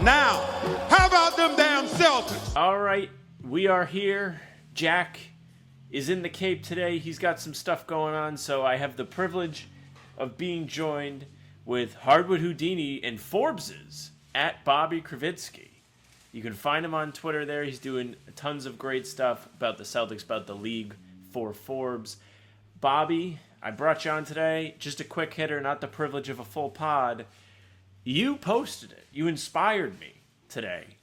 Now, how about them damn Celtics? All right, we are here. Jack is in the Cape today. He's got some stuff going on, so I have the privilege of being joined with Hardwood Houdini and Forbes's at Bobby Kravitsky. You can find him on Twitter there. He's doing tons of great stuff about the Celtics, about the league for Forbes. Bobby, I brought you on today. Just a quick hitter, not the privilege of a full pod. You posted it. You inspired me today.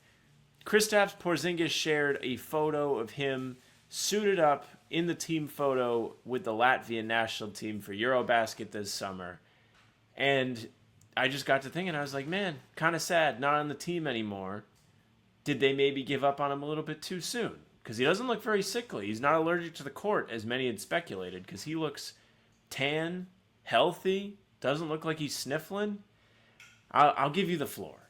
Kristaps Porzingis shared a photo of him suited up in the team photo with the Latvian national team for Eurobasket this summer. And I just got to thinking, I was like, man, kind of sad, not on the team anymore. Did they maybe give up on him a little bit too soon? Because he doesn't look very sickly. He's not allergic to the court, as many had speculated, because he looks tan, healthy, doesn't look like he's sniffling. I'll give you the floor.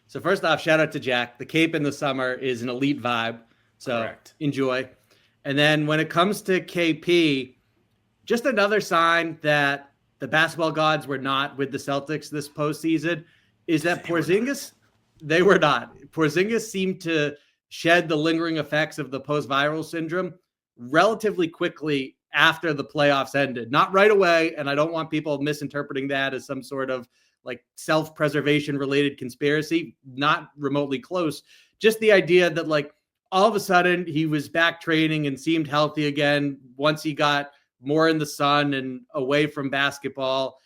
So first off, shout out to Jack. The Cape in the summer is an elite vibe. So Correct. Enjoy. And then when it comes to KP, just another sign that the basketball gods were not with the Celtics this postseason is that Porzingis, they were not. Porzingis seemed to shed the lingering effects of the post-viral syndrome relatively quickly after the playoffs ended. Not right away, and I don't want people misinterpreting that as some sort of like self-preservation related conspiracy, not remotely close. Just the idea that like all of a sudden he was back training and seemed healthy again once he got more in the sun and away from basketball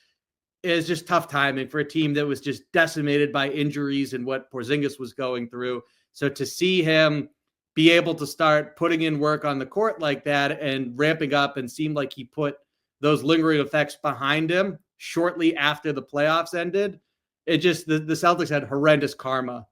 is just tough timing for a team that was just decimated by injuries and what Porzingis was going through. So to see him be able to start putting in work on the court like that and ramping up and seemed like he put those lingering effects behind him shortly after the playoffs ended, it just, the Celtics had horrendous karma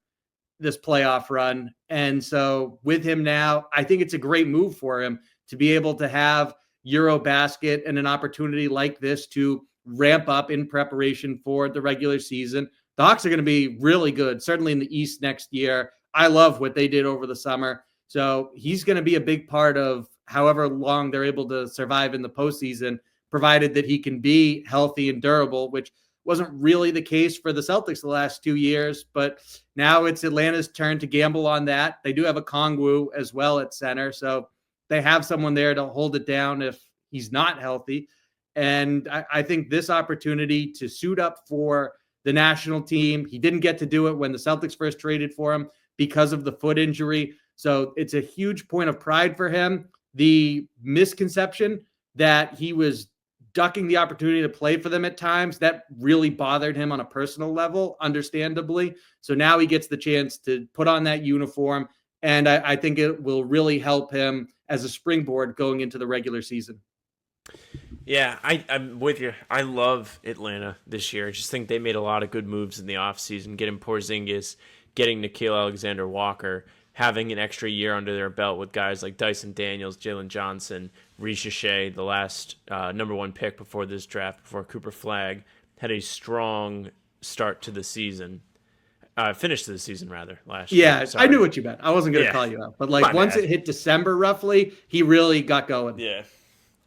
this playoff run. And so with him now, I think it's a great move for him to be able to have Eurobasket and an opportunity like this to ramp up in preparation for the regular season. The Hawks are going to be really good, certainly in the East next year. I love what they did over the summer. So he's going to be a big part of however long they're able to survive in the postseason, provided that he can be healthy and durable, which wasn't really the case for the Celtics the last 2 years. But now it's Atlanta's turn to gamble on that. They do have a Kongwu as well at center, so they have someone there to hold it down if he's not healthy. And I think this opportunity to suit up for the national team, he didn't get to do it when the Celtics first traded for him because of the foot injury. So it's a huge point of pride for him. The misconception that he was ducking the opportunity to play for them at times, that really bothered him on a personal level, understandably. So now he gets the chance to put on that uniform, and I think it will really help him as a springboard going into the regular season. Yeah, I'm with you. I love Atlanta this year. I just think they made a lot of good moves in the offseason, getting Porzingis, getting Nickeil Alexander-Walker, having an extra year under their belt with guys like Dyson Daniels, Jalen Johnson, Risha Shea, the last number one pick before this draft, before Cooper Flagg, had a strong start to the season. Finish to the season, rather, last year. Yeah, I knew what you meant. I wasn't going to call you out. But like once it hit December, roughly, he really got going. Yeah.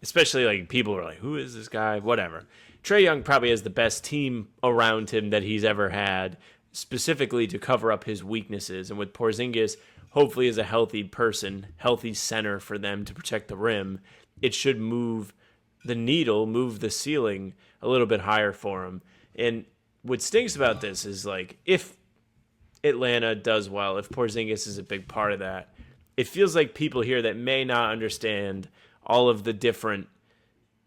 Especially like people were like, who is this guy? Whatever. Trae Young probably has the best team around him that he's ever had, specifically to cover up his weaknesses. And with Porzingis, hopefully as a healthy person, healthy center for them to protect the rim, it should move the needle, move the ceiling a little bit higher for him. And what stinks about this is like, if Atlanta does well, if Porzingis is a big part of that, it feels like people here that may not understand all of the different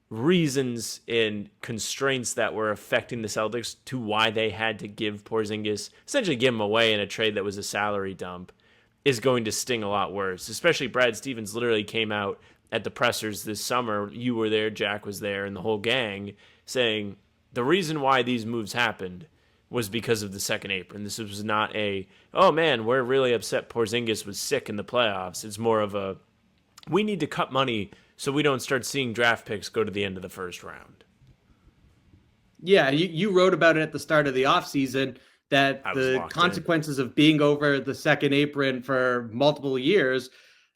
reasons and constraints that were affecting the Celtics to why they had to give Porzingis, essentially give him away in a trade that was a salary dump, is going to sting a lot worse. Especially Brad Stevens literally came out at the pressers this summer. You were there, Jack was there, and the whole gang saying the reason why these moves happened was because of the second apron. This was not a, oh man, we're really upset Porzingis was sick in the playoffs. It's more of a, we need to cut money so we don't start seeing draft picks go to the end of the first round. Yeah, you wrote about it at the start of the offseason that the consequences of being over the second apron for multiple years,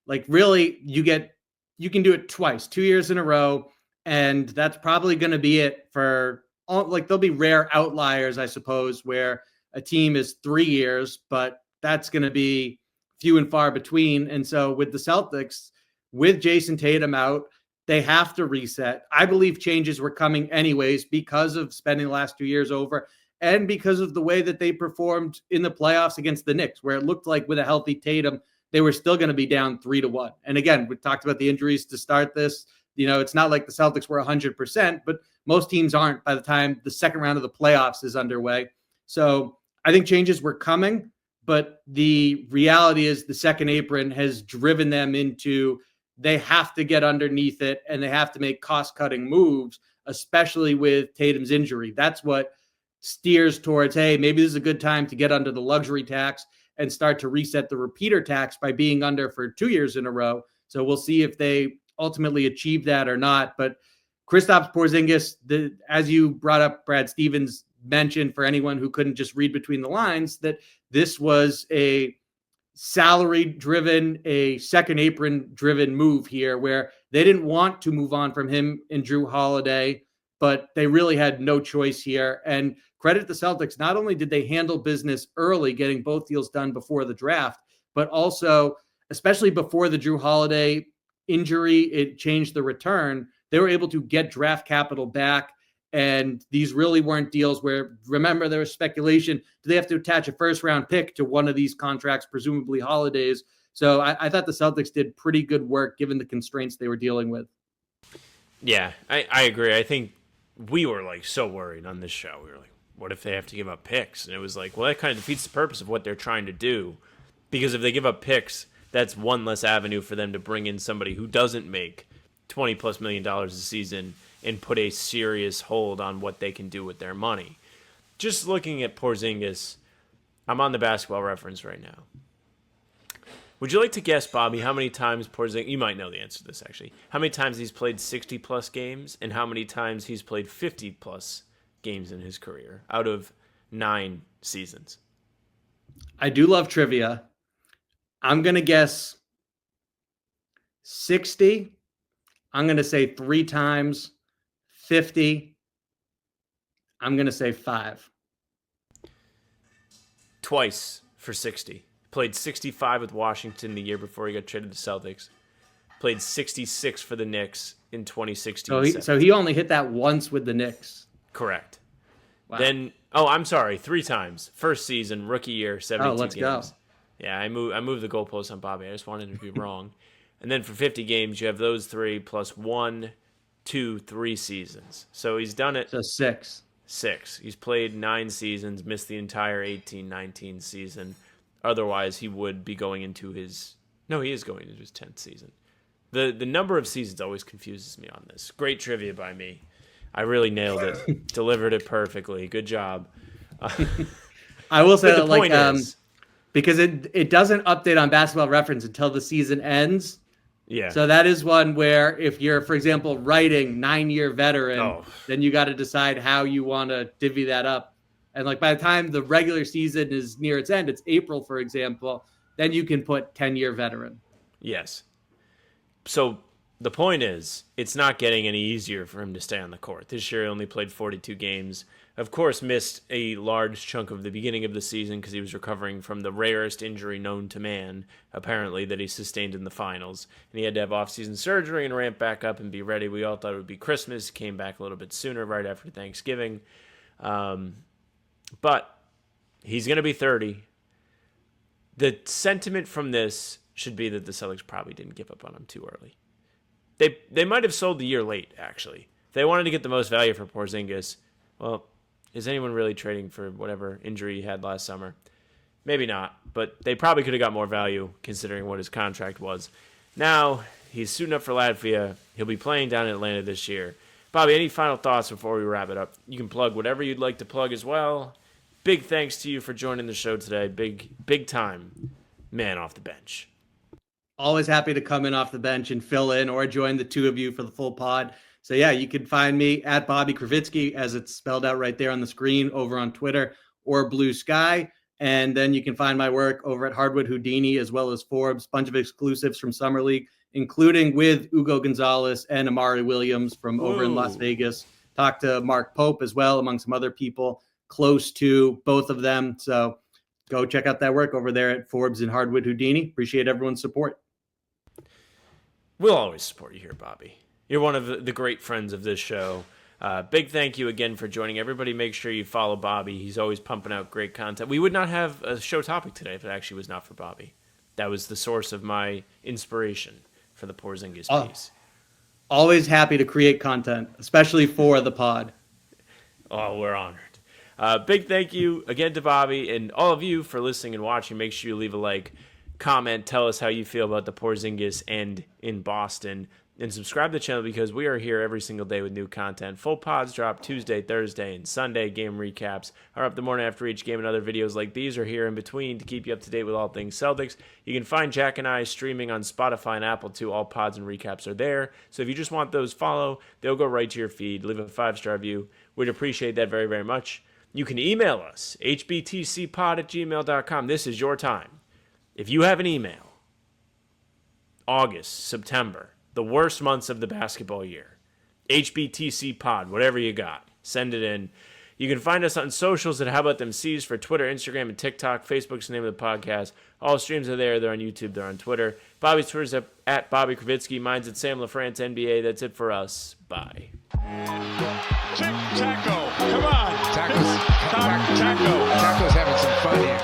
like really you can do it twice, 2 years in a row, and that's probably going to be it for all. Like there'll be rare outliers, I suppose, where a team is 3 years, but that's going to be few and far between. And so with the Celtics, with Jason Tatum out, they have to reset. I believe changes were coming anyways because of spending the last 2 years over and because of the way that they performed in the playoffs against the Knicks, where it looked like with a healthy Tatum, they were still going to be down 3-1. And again, we talked about the injuries to start this. It's not like the Celtics were 100%, but most teams aren't by the time the second round of the playoffs is underway. So I think changes were coming, but the reality is the second apron has driven them into they have to get underneath it and they have to make cost-cutting moves, especially with Tatum's injury. That's what steers towards, hey, maybe this is a good time to get under the luxury tax and start to reset the repeater tax by being under for 2 years in a row. So we'll see if they ultimately achieve that or not. But Kristaps Porzingis, as you brought up, Brad Stevens mentioned for anyone who couldn't just read between the lines, that this was a salary-driven, a second apron-driven move here where they didn't want to move on from him and Drew Holiday, but they really had no choice here. And credit the Celtics, not only did they handle business early, getting both deals done before the draft, but also, especially before the Drew Holiday injury, it changed the return. They were able to get draft capital back. And these really weren't deals where, remember, there was speculation. Do they have to attach a first-round pick to one of these contracts, presumably Holiday's? So I thought the Celtics did pretty good work given the constraints they were dealing with. Yeah, I agree. I think we were so worried on this show. We were like, what if they have to give up picks? And it was like, well, that kind of defeats the purpose of what they're trying to do. Because if they give up picks, that's one less avenue for them to bring in somebody who doesn't make $20+ million a season and put a serious hold on what they can do with their money. Just looking at Porzingis, I'm on the Basketball Reference right now. Would you like to guess, Bobby, how many times Porzingis, you might know the answer to this actually, how many times he's played 60+ games and how many times he's played 50+ games in his career out of 9 seasons? I do love trivia. I'm going to guess 60. I'm going to say 3 times. 50. I'm going to say 5. Twice for 60. Played 65 with Washington the year before he got traded to Celtics. Played 66 for the Knicks in 2016. So he only hit that once with the Knicks. Correct. Wow. Then, I'm sorry, 3 times. First season, rookie year, 72 let's games. go. Yeah, I moved the goalpost on Bobby. I just wanted to be wrong. And then for 50 games, you have those 3 plus 1, 2, 3 seasons. So he's done it. So 6. 6. He's played 9 seasons, missed the entire 18-19 season. Otherwise, he would be going into his... No, he is going into his 10th season. The number of seasons always confuses me on this. Great trivia by me. I really nailed it. Delivered it perfectly. Good job. I will say that, is, because it doesn't update on Basketball Reference until the season ends. Yeah. So that is one where if you're, for example, writing 9-year veteran, then you got to decide how you want to divvy that up. And by the time the regular season is near its end, it's April, for example, then you can put 10-year veteran. Yes. So the point is, it's not getting any easier for him to stay on the court. This year he only played 42 games. Of course, missed a large chunk of the beginning of the season because he was recovering from the rarest injury known to man, apparently, that he sustained in the finals. And he had to have off-season surgery and ramp back up and be ready. We all thought it would be Christmas. He came back a little bit sooner, right after Thanksgiving. But he's going to be 30. The sentiment from this should be that the Celtics probably didn't give up on him too early. They might have sold the year late, actually. If they wanted to get the most value for Porzingis, well, is anyone really trading for whatever injury he had last summer? Maybe not, but they probably could have got more value considering what his contract was. Now, he's suiting up for Latvia. He'll be playing down in Atlanta this year. Bobby, any final thoughts before we wrap it up? You can plug whatever you'd like to plug as well. Big thanks to you for joining the show today. Big time man off the bench. Always happy to come in off the bench and fill in or join the two of you for the full pod. So yeah, you can find me at Bobby Kravitsky, as it's spelled out right there on the screen, over on Twitter or Blue Sky. And then you can find my work over at Hardwood Houdini as well as Forbes, bunch of exclusives from Summer League, including with Ugo Gonzalez and Amari Williams from over in Las Vegas. Talked to Mark Pope as well, among some other people. close to both of them. So go check out that work over there at Forbes and Hardwood Houdini. Appreciate everyone's support. We'll always support you here, Bobby. You're one of the great friends of this show. Big thank you again for joining. Everybody make sure you follow Bobby. He's always pumping out great content. We would not have a show topic today if it actually was not for Bobby. That was the source of my inspiration for the Porzingis piece. Always happy to create content, especially for the pod. Oh, we're honored. Big thank you again to Bobby and all of you for listening and watching. Make sure you leave a like, comment, tell us how you feel about the Porzingis end in Boston, and subscribe to the channel because we are here every single day with new content. Full pods drop Tuesday, Thursday, and Sunday. Game recaps are up the morning after each game, and other videos like these are here in between to keep you up to date with all things Celtics. You can find Jack and I streaming on Spotify and Apple too. All pods and recaps are there. So if you just want those, they'll go right to your feed. Leave a 5-star review. We'd appreciate that very, very much. You can email us, hbtcpod@gmail.com. This is your time. If you have an email, August, September, the worst months of the basketball year, hbtcpod, whatever you got, send it in. You can find us on socials at How About Them C's for Twitter, Instagram, and TikTok. Facebook's the name of the podcast. All streams are there. They're on YouTube. They're on Twitter. Bobby's Twitter's at Bobby Kravitsky. Mine's at Sam LaFrance NBA. That's it for us. Bye. Taco, come on. Taco's having some fun here.